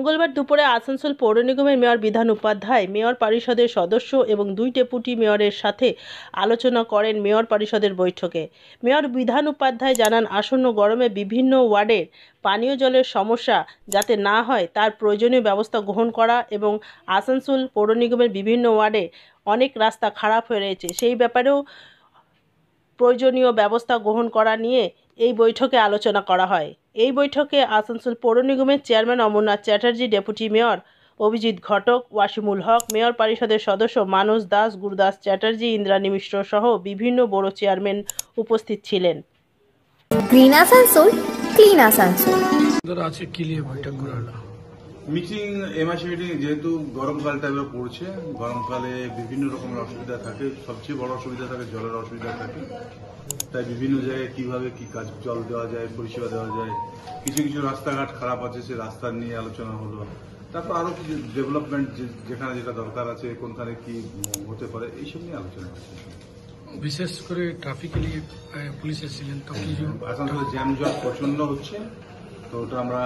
মঙ্গলবার দুপুরে আসানসোল পৌর নিগমের মেয়র বিধান উপাধ্যায় মেয়র পরিষদের সদস্য এবং 2 ডেপুটি মেয়রের সাথে আলোচনা করেন মেয়র পরিষদের বৈঠকে। মেয়র বিধান উপাধ্যায় জানান, আসন্ন গরমে বিভিন্ন ওয়ার্ডের পানীয় জলের সমস্যা যাতে না হয় তার প্রয়োজনীয় ব্যবস্থা গ্রহণ করা এবং আসানসোল পৌর নিগমের বিভিন্ন ওয়ার্ডে অনেক রাস্তা খারাপ হয়ে রয়েছে, সেই ব্যাপারেও প্রয়োজনীয় ব্যবস্থা গ্রহণ করা নিয়ে এই বৈঠকে আলোচনা করা হয়। এই বৈঠকে আসানসোল পৌর নিগমের chairman Amarnath Chatterjee, deputy mayor Abhijit Ghatak, Wasimul Haque, mayor পরিষদের সদস্য মানস দাস, গুরুদাস চ্যাটার্জি, ইন্দ্রাণী মিশ্র সহ বিভিন্ন বড় চেয়ারম্যান উপস্থিত ছিলেন। Green Asansol, clean Asansol. আছে কি নিয়ে বৈঠক করা হলো? মিটিং এমআইসি মিটিং, যেহেতু গরমকালটা এবার পড়ছে, গরমকালে বিভিন্ন রকমের অসুবিধা থাকে, সবচেয়ে বড় অসুবিধা থাকে জলের অসুবিধা থাকে। তাই বিভিন্ন জায়গায় কিভাবে কি কাজ জল দেওয়া যায়, পরিষেবা দেওয়া যায়, কিছু কিছু রাস্তাঘাট খারাপ আছে, সে রাস্তা নিয়ে আলোচনা হলো। তারপর আরো কিছু ডেভেলপমেন্ট যেখানে যেটা দরকার আছে, কোনখানে কি হতে পারে, এইসব নিয়ে আলোচনা হচ্ছে। বিশেষ করে ট্রাফিকে নিয়ে পুলিশ এসেছিলেন, তো কিছু আসানসোলে জ্যাম জট প্রচন্ড হচ্ছে, তো ওটা আমরা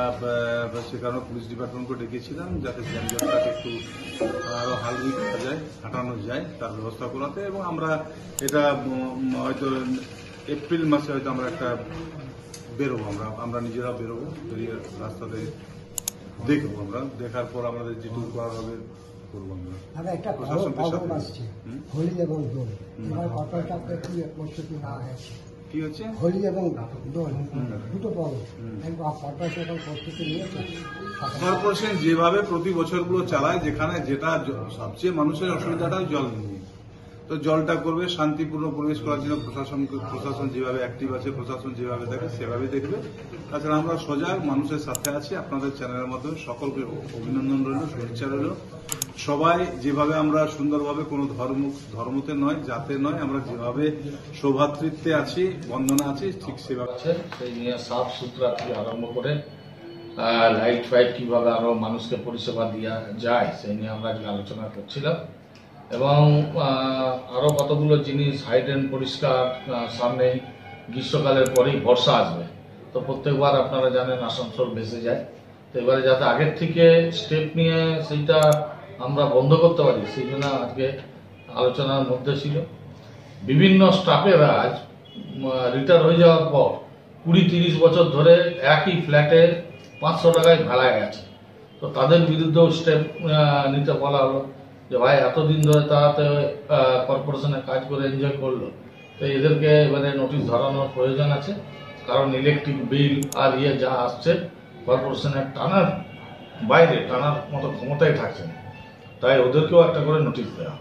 সে কারণে পুলিশ ডিপার্টমেন্টকে ডেকেছিলাম যাতে জ্যাম জটটাকে একটু আরো হালকা করা যায়, হাঁটানো যায়, তার ব্যবস্থা করাতে। এবং আমরা এটা হয়তো এপ্রিল মাসে হয়তো আমরা একটা বেরোবো, আমরা নিজেরা বেরোবো, বেরিয়ে রাস্তাতে দেখবো। আমরা দেখার পর আমাদের যেটুকু করা হবে করবো। আমরা একটা প্রবলেম আসছে, হোলি এবং দোল, কি হচ্ছে হোলি এবং দোল দুটো প্রবলেম, কর্পোরেশন এখন প্রস্তুতি নিয়েছে। কর্পোরেশন যেভাবে প্রতি বছরগুলো চালায়, যেখানে যেটা সবচেয়ে মানুষের অসুবিধাটা জল নিয়ে, তো জলটা করবে শান্তিপূর্ণ পরিবেশ করার জন্য প্রশাসন যেভাবে অ্যাক্টিভ আছে, প্রশাসন যেভাবে দেখে সেভাবে দেখবে। তাছাড়া আমরা সজাগ মানুষের সাথে আছি। আপনাদের চ্যানেলের মাধ্যমে সকলকে অভিনন্দন রইল, শুভেচ্ছা রইল। সবাই যেভাবে আমরা সুন্দরভাবে কোনো ধর্মতে নয়, জাতে নয়, আমরা যেভাবে সৌভ্রাতৃত্বে আছি, বন্ধনে আছি, ঠিক সেভাবে সেই নিয়ে সাফ সুতরা থেকে আরম্ভ করে লাইট ফাইট কিভাবে আরো মানুষকে পরিষেবা দেওয়া যায় সেই নিয়ে আমরা আলোচনা করছিলাম। এবং আরো কতগুলো জিনিস, হাইড্রেন পরিষ্কার, সামনে গ্রীষ্মকালের পরেই বর্ষা আসবে, তো প্রত্যেকবার আপনারা জানেন আসানসোল ভেসে যায়, তো এবারে যাতে আগের থেকে স্টেপ নিয়ে সেইটা আমরা বন্ধ করতে পারি সেই জন্য আজকে আলোচনার মধ্যে ছিল। বিভিন্ন স্টাফেরা আজ রিটায়ার হয়ে যাওয়ার পর 20-30 বছর ধরে একই ফ্ল্যাটে 500 টাকায় ভাড়ায় গেছে, তো তাদের বিরুদ্ধেও স্টেপ নিতে বলা হলো যে ভাই এতদিন ধরে তাতে কর্পোরেশনে কাজ করে এনজয় করলো, তো এদেরকে এবারে নোটিশ ধরানোর প্রয়োজন আছে, কারণ ইলেকট্রিক বিল আর যা আসছে কর্পোরেশনের টানার বাইরে টানার মতো ক্ষমতাই থাকছে না, তাই ওদেরকেও একটা করে নোটিশ দেওয়া।